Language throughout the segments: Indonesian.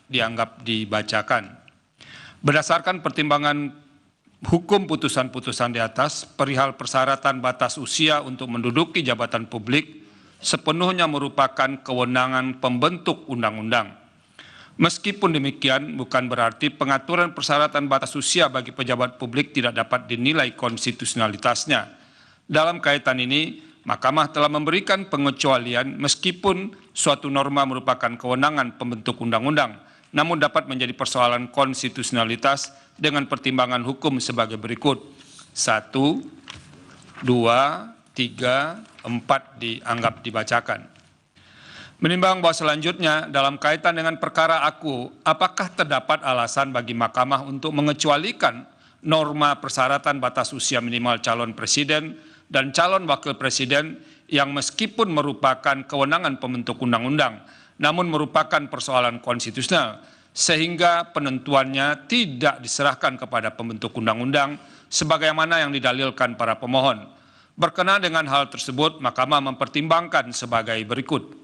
dianggap dibacakan. Berdasarkan pertimbangan hukum putusan-putusan di atas, perihal persyaratan batas usia untuk menduduki jabatan publik sepenuhnya merupakan kewenangan pembentuk undang-undang. Meskipun demikian, bukan berarti pengaturan persyaratan batas usia bagi pejabat publik tidak dapat dinilai konstitusionalitasnya. Dalam kaitan ini, Mahkamah telah memberikan pengecualian meskipun suatu norma merupakan kewenangan pembentuk undang-undang, namun dapat menjadi persoalan konstitusionalitas dengan pertimbangan hukum sebagai berikut. 1, 2, 3, 4 dianggap dibacakan. Menimbang bahwa selanjutnya dalam kaitan dengan perkara aku, apakah terdapat alasan bagi Mahkamah untuk mengecualikan norma persyaratan batas usia minimal calon presiden dan calon wakil presiden yang meskipun merupakan kewenangan pembentuk undang-undang, namun merupakan persoalan konstitusional, sehingga penentuannya tidak diserahkan kepada pembentuk undang-undang sebagaimana yang didalilkan para pemohon. Berkenaan dengan hal tersebut, Mahkamah mempertimbangkan sebagai berikut.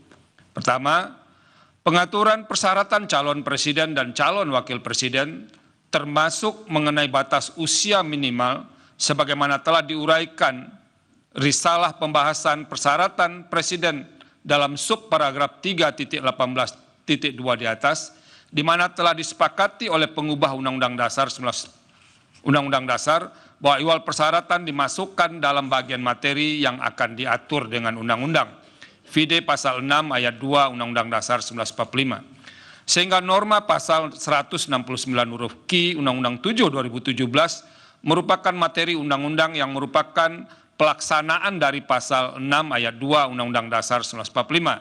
Pertama, pengaturan persyaratan calon presiden dan calon wakil presiden termasuk mengenai batas usia minimal sebagaimana telah diuraikan Risalah Pembahasan Persyaratan Presiden dalam subparagraf 3.18.2 di atas, di mana telah disepakati oleh pengubah Undang-Undang Dasar bahwa iwal persyaratan dimasukkan dalam bagian materi yang akan diatur dengan undang-undang. Vide pasal 6 ayat 2 Undang-Undang Dasar 1945. Sehingga norma pasal 169 huruf Q Undang-Undang 7 2017 merupakan materi undang-undang yang merupakan pelaksanaan dari pasal 6 ayat 2 Undang-Undang Dasar 1945.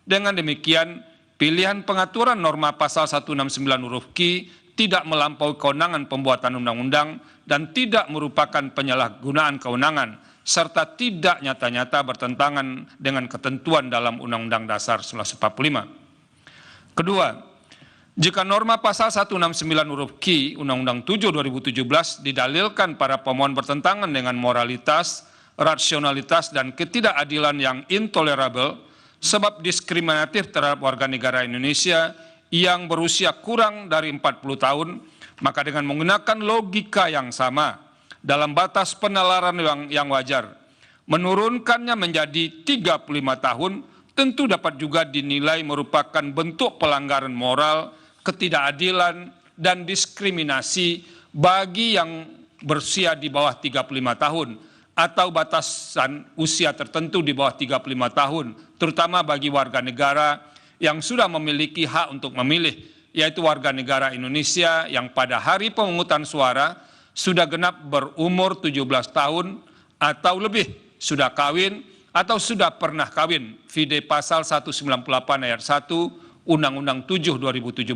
Dengan demikian, pilihan pengaturan norma pasal 169 huruf Q tidak melampaui kewenangan pembuatan undang-undang dan tidak merupakan penyalahgunaan kewenangan, serta tidak nyata-nyata bertentangan dengan ketentuan dalam Undang-Undang Dasar 1945. Kedua, jika norma pasal 169 huruf Q Undang-Undang 7 2017 didalilkan para pemohon bertentangan dengan moralitas, rasionalitas, dan ketidakadilan yang intolerabel, sebab diskriminatif terhadap warga negara Indonesia yang berusia kurang dari 40 tahun, maka dengan menggunakan logika yang sama, dalam batas penalaran yang wajar, menurunkannya menjadi 35 tahun, tentu dapat juga dinilai merupakan bentuk pelanggaran moral, ketidakadilan, dan diskriminasi bagi yang berusia di bawah 35 tahun, atau batasan usia tertentu di bawah 35 tahun, terutama bagi warga negara yang sudah memiliki hak untuk memilih, yaitu warga negara Indonesia yang pada hari pemungutan suara sudah genap berumur 17 tahun atau lebih, sudah kawin atau sudah pernah kawin, vide pasal 198 ayat 1 Undang-Undang 7 2017.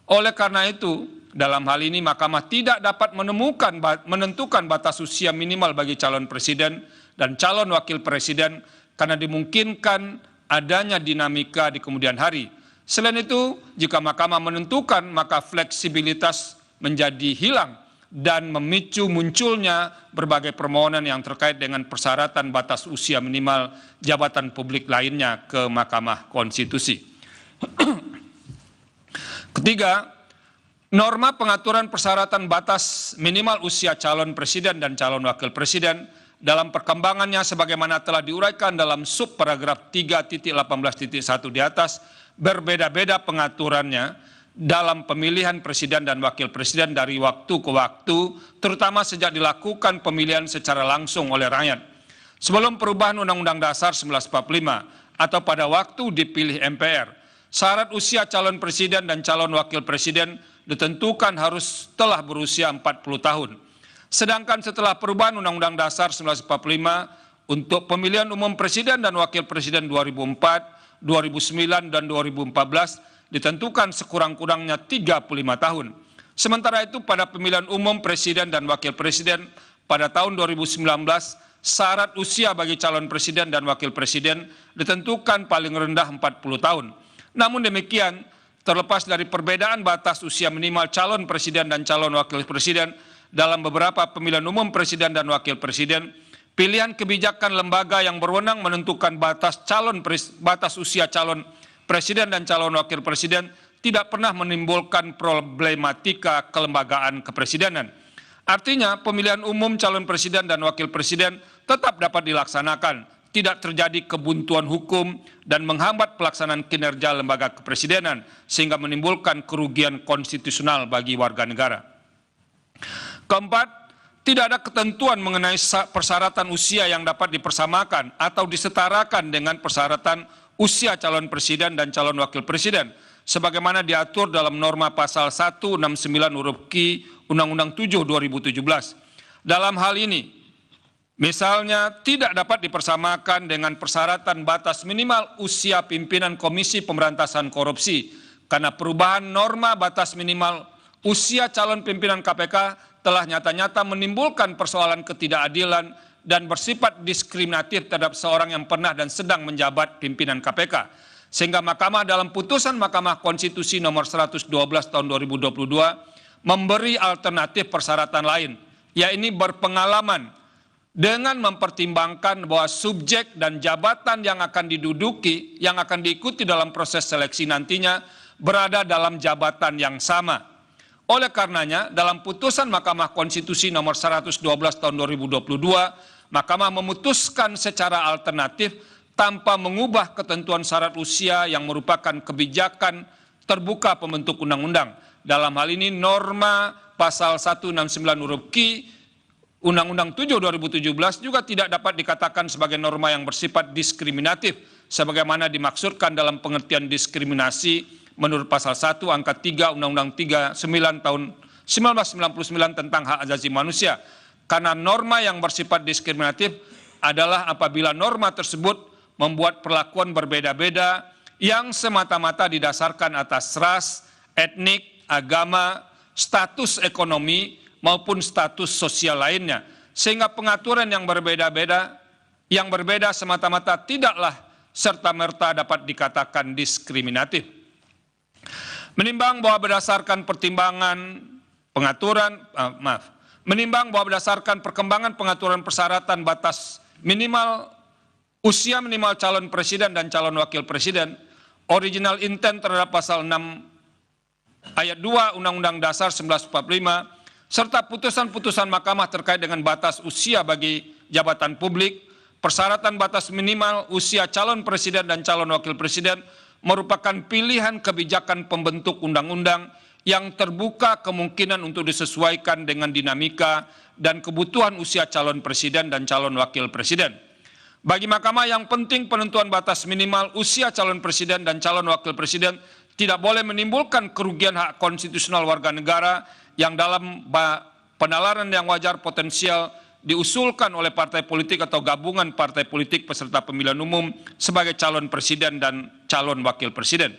Oleh karena itu, dalam hal ini Mahkamah tidak dapat menentukan batas usia minimal bagi calon presiden dan calon wakil presiden karena dimungkinkan adanya dinamika di kemudian hari. Selain itu, jika Mahkamah menentukan, maka fleksibilitas menjadi hilang dan memicu munculnya berbagai permohonan yang terkait dengan persyaratan batas usia minimal jabatan publik lainnya ke Mahkamah Konstitusi. Ketiga, norma pengaturan persyaratan batas minimal usia calon presiden dan calon wakil presiden dalam perkembangannya sebagaimana telah diuraikan dalam subparagraf 3.18.1 di atas berbeda-beda pengaturannya dalam pemilihan presiden dan wakil presiden dari waktu ke waktu, terutama sejak dilakukan pemilihan secara langsung oleh rakyat. Sebelum perubahan Undang-Undang Dasar 1945 atau pada waktu dipilih MPR, syarat usia calon presiden dan calon wakil presiden ditentukan harus telah berusia 40 tahun. Sedangkan setelah perubahan Undang-Undang Dasar 1945 untuk pemilihan umum presiden dan wakil presiden 2004, 2009, dan 2014 ditentukan sekurang-kurangnya 35 tahun. Sementara itu pada pemilihan umum presiden dan wakil presiden pada tahun 2019, syarat usia bagi calon presiden dan wakil presiden ditentukan paling rendah 40 tahun. Namun demikian, terlepas dari perbedaan batas usia minimal calon presiden dan calon wakil presiden dalam beberapa pemilihan umum presiden dan wakil presiden, pilihan kebijakan lembaga yang berwenang menentukan batas usia calon presiden dan calon wakil presiden tidak pernah menimbulkan problematika kelembagaan kepresidenan. Artinya, pemilihan umum calon presiden dan wakil presiden tetap dapat dilaksanakan, tidak terjadi kebuntuan hukum dan menghambat pelaksanaan kinerja lembaga kepresidenan, sehingga menimbulkan kerugian konstitusional bagi warga negara. Keempat, tidak ada ketentuan mengenai persyaratan usia yang dapat dipersamakan atau disetarakan dengan persyaratan usia calon presiden dan calon wakil presiden, sebagaimana diatur dalam norma pasal 169 huruf Q Undang-Undang 7 2017. Dalam hal ini, misalnya tidak dapat dipersamakan dengan persyaratan batas minimal usia pimpinan Komisi Pemberantasan Korupsi, karena perubahan norma batas minimal usia calon pimpinan KPK telah nyata-nyata menimbulkan persoalan ketidakadilan dan bersifat diskriminatif terhadap seorang yang pernah dan sedang menjabat pimpinan KPK. Sehingga Mahkamah dalam putusan Mahkamah Konstitusi nomor 112 tahun 2022 memberi alternatif persyaratan lain, yaitu berpengalaman dengan mempertimbangkan bahwa subjek dan jabatan yang akan diduduki, yang akan diikuti dalam proses seleksi nantinya berada dalam jabatan yang sama. Oleh karenanya, dalam putusan Mahkamah Konstitusi nomor 112 tahun 2022, Mahkamah memutuskan secara alternatif tanpa mengubah ketentuan syarat usia yang merupakan kebijakan terbuka pembentuk undang-undang. Dalam hal ini, norma pasal 169 huruf Q Undang-Undang 7 2017 juga tidak dapat dikatakan sebagai norma yang bersifat diskriminatif, sebagaimana dimaksudkan dalam pengertian diskriminasi menurut pasal 1 angka 3 Undang-Undang 39 tahun 1999 tentang hak asasi manusia. Karena norma yang bersifat diskriminatif adalah apabila norma tersebut membuat perlakuan berbeda-beda yang semata-mata didasarkan atas ras, etnik, agama, status ekonomi, maupun status sosial lainnya. Sehingga pengaturan yang berbeda semata-mata tidaklah serta-merta dapat dikatakan diskriminatif. Menimbang bahwa berdasarkan perkembangan pengaturan persyaratan batas minimal usia minimal calon presiden dan calon wakil presiden, original intent terhadap pasal 6 ayat 2 Undang-Undang Dasar 1945, serta putusan-putusan Mahkamah terkait dengan batas usia bagi jabatan publik, persyaratan batas minimal usia calon presiden dan calon wakil presiden merupakan pilihan kebijakan pembentuk undang-undang yang terbuka kemungkinan untuk disesuaikan dengan dinamika dan kebutuhan usia calon presiden dan calon wakil presiden. Bagi Mahkamah yang penting penentuan batas minimal usia calon presiden dan calon wakil presiden tidak boleh menimbulkan kerugian hak konstitusional warga negara yang dalam penalaran yang wajar potensial diusulkan oleh partai politik atau gabungan partai politik peserta pemilihan umum sebagai calon presiden dan calon wakil presiden.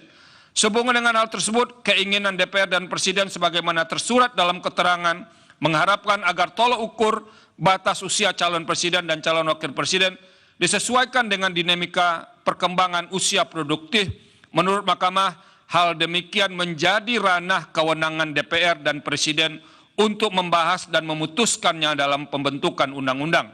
Sehubungan dengan hal tersebut, keinginan DPR dan Presiden sebagaimana tersurat dalam keterangan mengharapkan agar tolok ukur batas usia calon presiden dan calon wakil presiden disesuaikan dengan dinamika perkembangan usia produktif. Menurut Mahkamah, hal demikian menjadi ranah kewenangan DPR dan Presiden untuk membahas dan memutuskannya dalam pembentukan undang-undang.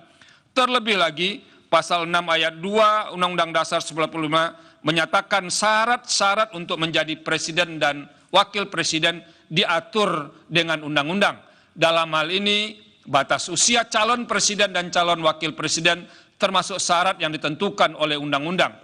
Terlebih lagi, pasal 6 ayat 2 Undang-Undang Dasar 1945 menyatakan syarat-syarat untuk menjadi presiden dan wakil presiden diatur dengan undang-undang. Dalam hal ini, batas usia calon presiden dan calon wakil presiden termasuk syarat yang ditentukan oleh undang-undang.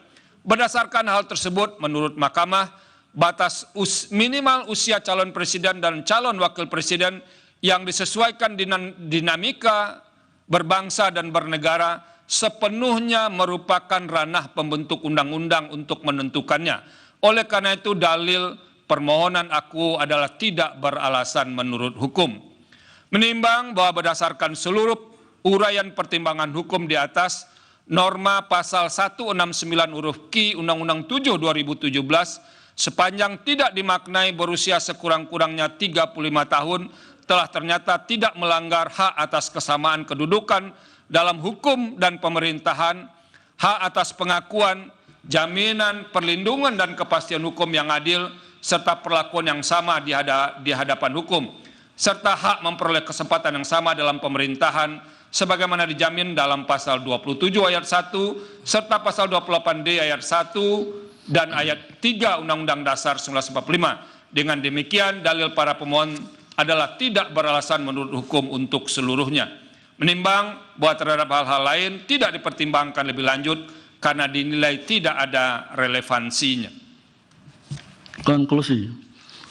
Berdasarkan hal tersebut, menurut Mahkamah, batas minimal usia calon presiden dan calon wakil presiden yang disesuaikan dengan dinamika berbangsa dan bernegara sepenuhnya merupakan ranah pembentuk undang-undang untuk menentukannya. Oleh karena itu, dalil permohonan aku adalah tidak beralasan menurut hukum. Menimbang bahwa berdasarkan seluruh uraian pertimbangan hukum di atas, norma pasal 169 huruf Q Undang-Undang 7 2017 sepanjang tidak dimaknai berusia sekurang-kurangnya 35 tahun telah ternyata tidak melanggar hak atas kesamaan kedudukan dalam hukum dan pemerintahan, hak atas pengakuan, jaminan, perlindungan dan kepastian hukum yang adil, serta perlakuan yang sama di hadapan hukum, serta hak memperoleh kesempatan yang sama dalam pemerintahan, sebagaimana dijamin dalam pasal 27 ayat 1, serta pasal 28D ayat 1 dan ayat 3 Undang-Undang Dasar 1945. Dengan demikian, dalil para pemohon adalah tidak beralasan menurut hukum untuk seluruhnya. Menimbang bahwa terhadap hal-hal lain tidak dipertimbangkan lebih lanjut karena dinilai tidak ada relevansinya. Konklusi.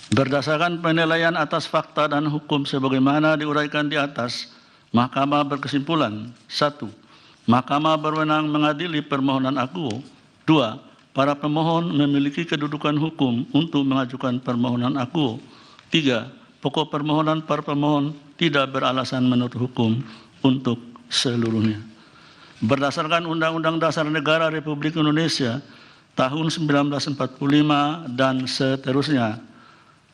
Berdasarkan penilaian atas fakta dan hukum sebagaimana diuraikan di atas, Mahkamah berkesimpulan: 1. Mahkamah berwenang mengadili permohonan akuo. 2. Para pemohon memiliki kedudukan hukum untuk mengajukan permohonan akuo. 3. Pokok permohonan para pemohon tidak beralasan menurut hukum untuk seluruhnya. Berdasarkan Undang-Undang Dasar Negara Republik Indonesia tahun 1945 dan seterusnya,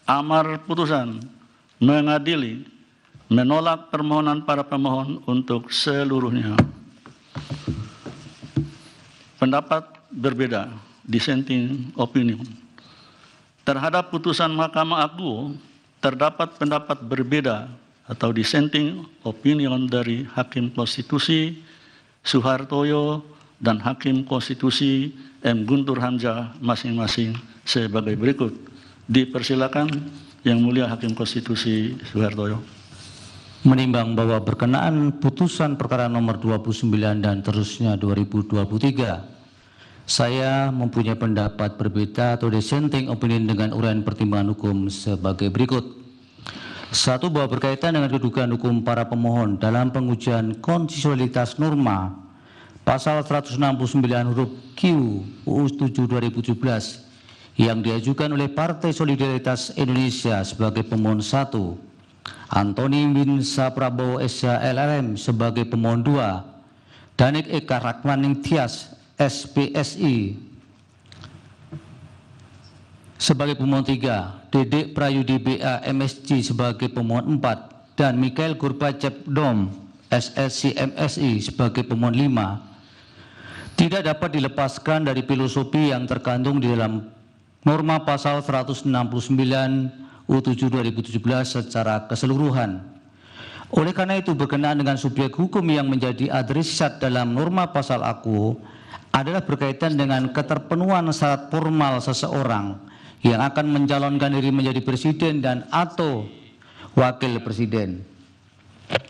amar putusan mengadili menolak permohonan para pemohon untuk seluruhnya. Pendapat berbeda, dissenting opinion. Terhadap putusan Mahkamah Akuo, terdapat pendapat berbeda atau dissenting opinion dari Hakim Konstitusi Suhartoyo dan Hakim Konstitusi M. Guntur Hamzah masing-masing sebagai berikut. Dipersilakan Yang Mulia Hakim Konstitusi Suhartoyo. Menimbang bahwa berkenaan putusan perkara nomor 29 dan terusnya 2023, saya mempunyai pendapat berbeda atau dissenting opinion dengan uraian pertimbangan hukum sebagai berikut. 1. Bahwa berkaitan dengan kedudukan hukum para pemohon dalam pengujian konstitusionalitas norma pasal 169 huruf Q UU 7 2017 yang diajukan oleh Partai Solidaritas Indonesia sebagai pemohon 1, Antoni Winsa Prabowo SH LLM sebagai pemohon 2, Danik Eka Rakmaning Tias SPSI sebagai pemohon 3, Dedek Prayudi BA MSC sebagai pemohon 4, dan Mikhail Gorbachev Dom SSC MSI sebagai pemohon 5, tidak dapat dilepaskan dari filosofi yang terkandung di dalam norma pasal 169 U7 2017 secara keseluruhan. Oleh karena itu, berkenaan dengan subjek hukum yang menjadi adresat dalam norma pasal Akuo adalah berkaitan dengan keterpenuhan syarat formal seseorang yang akan mencalonkan diri menjadi presiden dan atau wakil presiden.